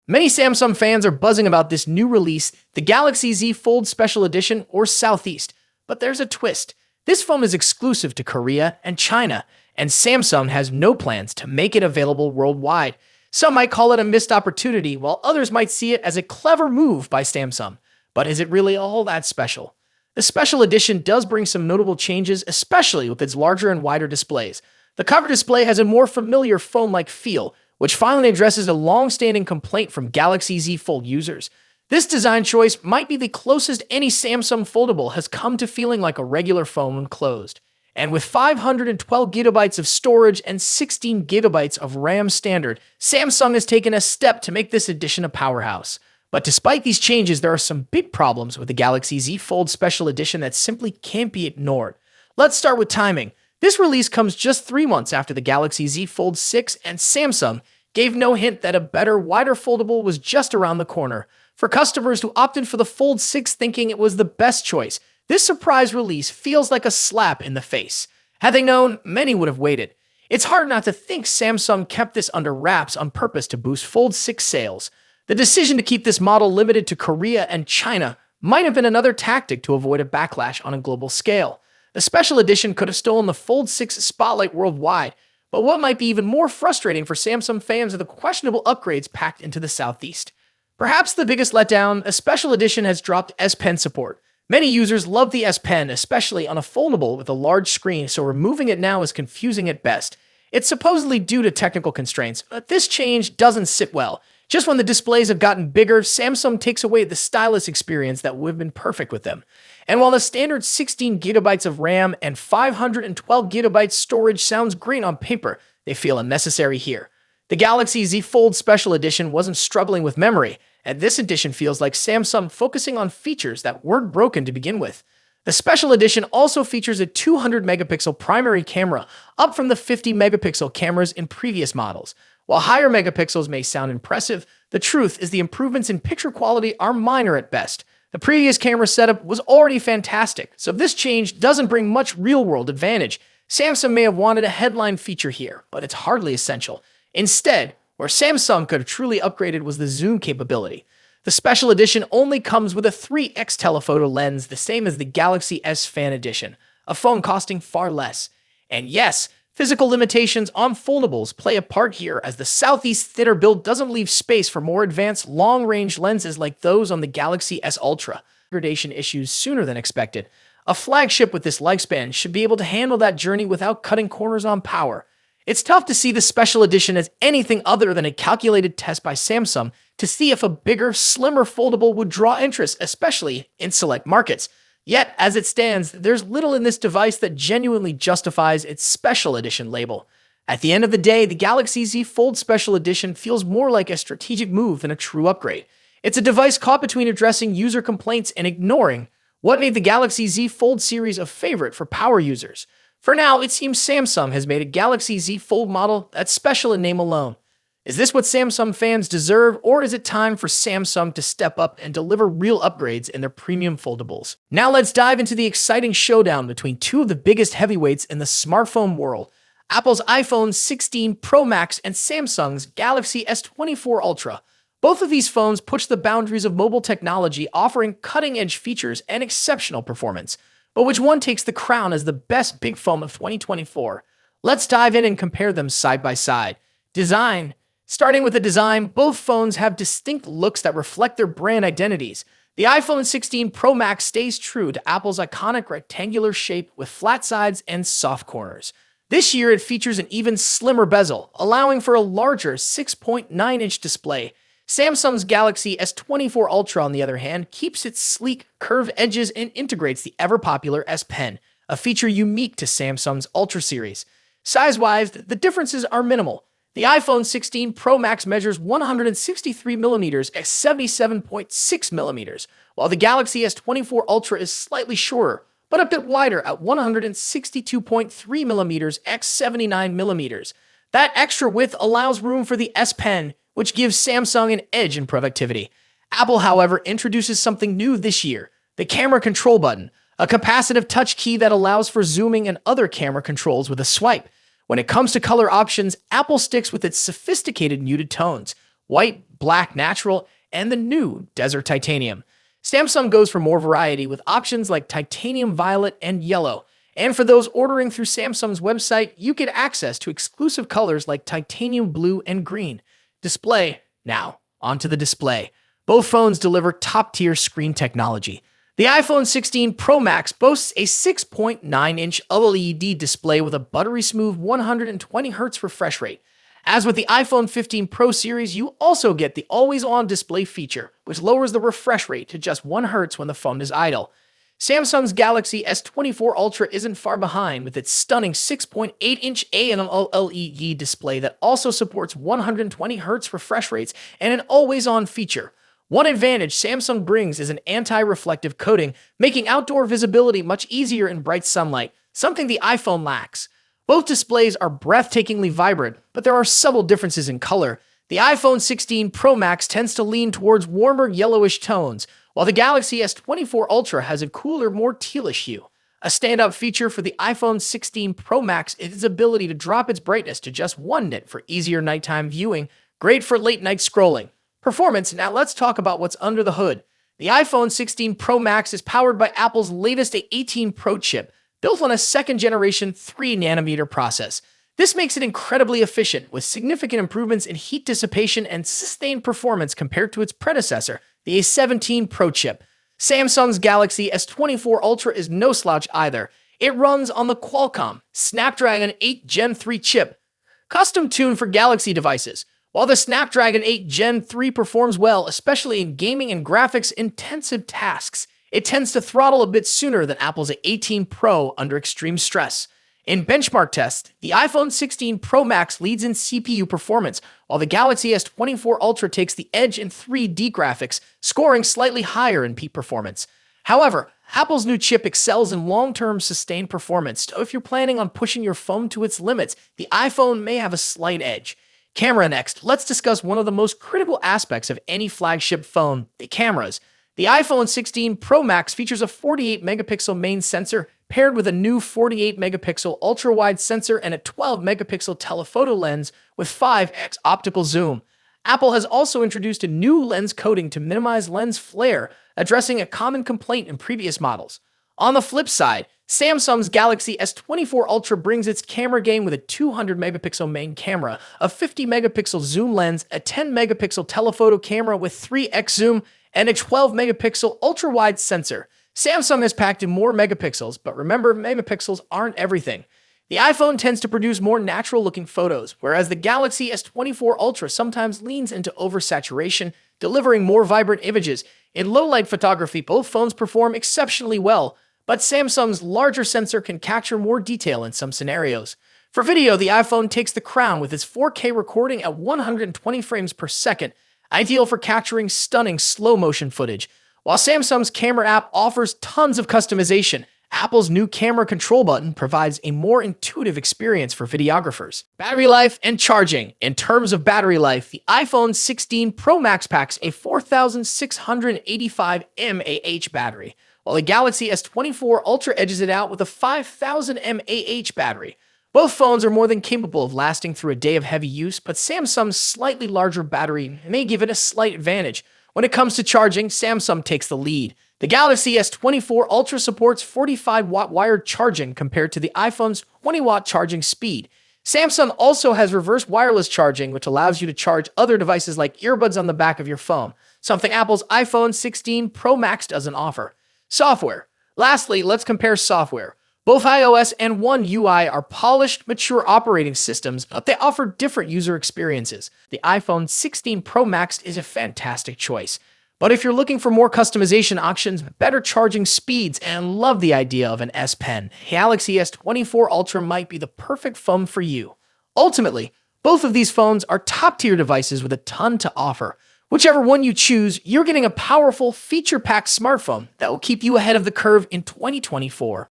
Many Samsung fans are buzzing about this new release, the Galaxy Z Fold Special Edition or Southeast. But there's a twist. This phone is exclusive to Korea and China, and Samsung has no plans to make it available worldwide. Some might call it a missed opportunity, while others might see it as a clever move by Samsung. But is it really all that special? The Special Edition does bring some notable changes, especially with its larger and wider displays. The cover display has a more familiar phone-like feel, which finally addresses a long-standing complaint from Galaxy Z Fold users. This design choice might be the closest any Samsung foldable has come to feeling like a regular phone when closed. And with 512 gigabytes of storage and 16 gigabytes of RAM standard, Samsung has taken a step to make this edition a powerhouse. But despite these changes, there are some big problems with the Galaxy Z Fold Special Edition that simply can't be ignored. Let's start with timing. This release comes just 3 months after the Galaxy Z Fold 6, and Samsung gave no hint that a better, wider foldable was just around the corner. For customers who opted for the Fold 6 thinking it was the best choice, this surprise release feels like a slap in the face. Had they known, many would have waited. It's hard not to think Samsung kept this under wraps on purpose to boost Fold 6 sales. The decision to keep this model limited to Korea and China might have been another tactic to avoid a backlash on a global scale. The Special Edition could have stolen the Fold 6 spotlight worldwide, but what might be even more frustrating for Samsung fans are the questionable upgrades packed into the Southeast. Perhaps the biggest letdown, a Special Edition has dropped S Pen support. Many users love the S Pen, especially on a foldable with a large screen, so removing it now is confusing at best. It's supposedly due to technical constraints, but this change doesn't sit well. Just when the displays have gotten bigger, Samsung takes away the stylus experience that would have been perfect with them. And while the standard 16 gigabytes of RAM and 512 gigabytes storage sounds great on paper, they feel unnecessary here. The Galaxy Z Fold Special Edition wasn't struggling with memory, and this edition feels like Samsung focusing on features that weren't broken to begin with. The Special Edition also features a 200 megapixel primary camera, up from the 50 megapixel cameras in previous models. While higher megapixels may sound impressive, the truth is the improvements in picture quality are minor at best. The previous camera setup was already fantastic, so if this change doesn't bring much real-world advantage, Samsung may have wanted a headline feature here, but it's hardly essential. Instead, where Samsung could have truly upgraded was the zoom capability. The Special Edition only comes with a 3x telephoto lens, the same as the Galaxy S Fan Edition, a phone costing far less. And yes, physical limitations on foldables play a part here, as the Southeast thinner build doesn't leave space for more advanced long-range lenses like those on the Galaxy S Ultra. Degradation issues sooner than expected. A flagship with this lifespan should be able to handle that journey without cutting corners on power. It's tough to see the Special Edition as anything other than a calculated test by Samsung to see if a bigger, slimmer foldable would draw interest, especially in select markets. Yet, as it stands, there's little in this device that genuinely justifies its Special Edition label. At the end of the day, the Galaxy Z Fold Special Edition feels more like a strategic move than a true upgrade. It's a device caught between addressing user complaints and ignoring what made the Galaxy Z Fold series a favorite for power users. For now, it seems Samsung has made a Galaxy Z Fold model that's special in name alone. Is this what Samsung fans deserve, or is it time for Samsung to step up and deliver real upgrades in their premium foldables? Now let's dive into the exciting showdown between two of the biggest heavyweights in the smartphone world, Apple's iPhone 16 Pro Max and Samsung's Galaxy S24 Ultra. Both of these phones push the boundaries of mobile technology, offering cutting-edge features and exceptional performance. But which one takes the crown as the best big phone of 2024? Let's dive in and compare them side by side. Design. Starting with the design, both phones have distinct looks that reflect their brand identities. The iPhone 16 Pro Max stays true to Apple's iconic rectangular shape with flat sides and soft corners. This year, it features an even slimmer bezel, allowing for a larger 6.9-inch display. Samsung's Galaxy S24 Ultra, on the other hand, keeps its sleek, curved edges and integrates the ever-popular S Pen, a feature unique to Samsung's Ultra series. Size-wise, the differences are minimal. The iPhone 16 Pro Max measures 163mm at 77.6mm, while the Galaxy S24 Ultra is slightly shorter, but a bit wider at 162.3mm at 79mm. That extra width allows room for the S Pen, which gives Samsung an edge in productivity. Apple, however, introduces something new this year, the camera control button, a capacitive touch key that allows for zooming and other camera controls with a swipe. When it comes to color options, Apple sticks with its sophisticated muted tones. White, Black Natural, and the new Desert Titanium. Samsung goes for more variety with options like Titanium Violet and Yellow. And for those ordering through Samsung's website, you get access to exclusive colors like Titanium Blue and Green. Display. Now, onto the display. Both phones deliver top-tier screen technology. The iPhone 16 Pro Max boasts a 6.9-inch OLED display with a buttery-smooth 120Hz refresh rate. As with the iPhone 15 Pro series, you also get the always-on display feature, which lowers the refresh rate to just 1 Hz when the phone is idle. Samsung's Galaxy S24 Ultra isn't far behind with its stunning 6.8-inch AMOLED display that also supports 120Hz refresh rates and an always-on feature. One advantage Samsung brings is an anti-reflective coating, making outdoor visibility much easier in bright sunlight, something the iPhone lacks. Both displays are breathtakingly vibrant, but there are subtle differences in color. The iPhone 16 Pro Max tends to lean towards warmer yellowish tones, while the Galaxy S24 Ultra has a cooler, more tealish hue. A standout feature for the iPhone 16 Pro Max is its ability to drop its brightness to just 1 nit for easier nighttime viewing, great for late-night scrolling. Performance. Now let's talk about what's under the hood. The iPhone 16 Pro Max is powered by Apple's latest A18 Pro chip, built on a second-generation 3nm process. This makes it incredibly efficient, with significant improvements in heat dissipation and sustained performance compared to its predecessor, the A17 Pro chip. Samsung's Galaxy S24 Ultra is no slouch either. It runs on the Qualcomm Snapdragon 8 Gen 3 chip, custom-tuned for Galaxy devices. While the Snapdragon 8 Gen 3 performs well, especially in gaming and graphics-intensive tasks, it tends to throttle a bit sooner than Apple's A18 Pro under extreme stress. In benchmark tests, the iPhone 16 Pro Max leads in CPU performance, while the Galaxy S24 Ultra takes the edge in 3D graphics, scoring slightly higher in peak performance. However, Apple's new chip excels in long-term sustained performance, so if you're planning on pushing your phone to its limits, the iPhone may have a slight edge. Camera next. Let's discuss one of the most critical aspects of any flagship phone, the cameras. The iPhone 16 Pro Max features a 48-megapixel main sensor paired with a new 48-megapixel ultra-wide sensor and a 12-megapixel telephoto lens with 5x optical zoom. Apple has also introduced a new lens coating to minimize lens flare, addressing a common complaint in previous models. On the flip side, Samsung's Galaxy S24 Ultra brings its camera game with a 200-megapixel main camera, a 50-megapixel zoom lens, a 10-megapixel telephoto camera with 3x zoom, and a 12-megapixel ultra-wide sensor. Samsung has packed in more megapixels, but remember, megapixels aren't everything. The iPhone tends to produce more natural-looking photos, whereas the Galaxy S24 Ultra sometimes leans into oversaturation, delivering more vibrant images. In low-light photography, both phones perform exceptionally well, but Samsung's larger sensor can capture more detail in some scenarios. For video, the iPhone takes the crown with its 4K recording at 120 frames per second, ideal for capturing stunning slow-motion footage. While Samsung's camera app offers tons of customization, Apple's new camera control button provides a more intuitive experience for videographers. Battery life and charging. In terms of battery life, the iPhone 16 Pro Max packs a 4,685 mAh battery, while the Galaxy S24 Ultra edges it out with a 5,000 mAh battery. Both phones are more than capable of lasting through a day of heavy use, but Samsung's slightly larger battery may give it a slight advantage. When it comes to charging, Samsung takes the lead. The Galaxy S24 Ultra supports 45-watt wired charging compared to the iPhone's 20-watt charging speed. Samsung also has reverse wireless charging, which allows you to charge other devices like earbuds on the back of your phone, something Apple's iPhone 16 Pro Max doesn't offer. Software. Lastly, let's compare software. Both iOS and One UI are polished, mature operating systems, but they offer different user experiences. The iPhone 16 Pro Max is a fantastic choice. But if you're looking for more customization options, better charging speeds, and love the idea of an S Pen, Galaxy S24 Ultra might be the perfect phone for you. Ultimately, both of these phones are top-tier devices with a ton to offer. Whichever one you choose, you're getting a powerful, feature-packed smartphone that will keep you ahead of the curve in 2024.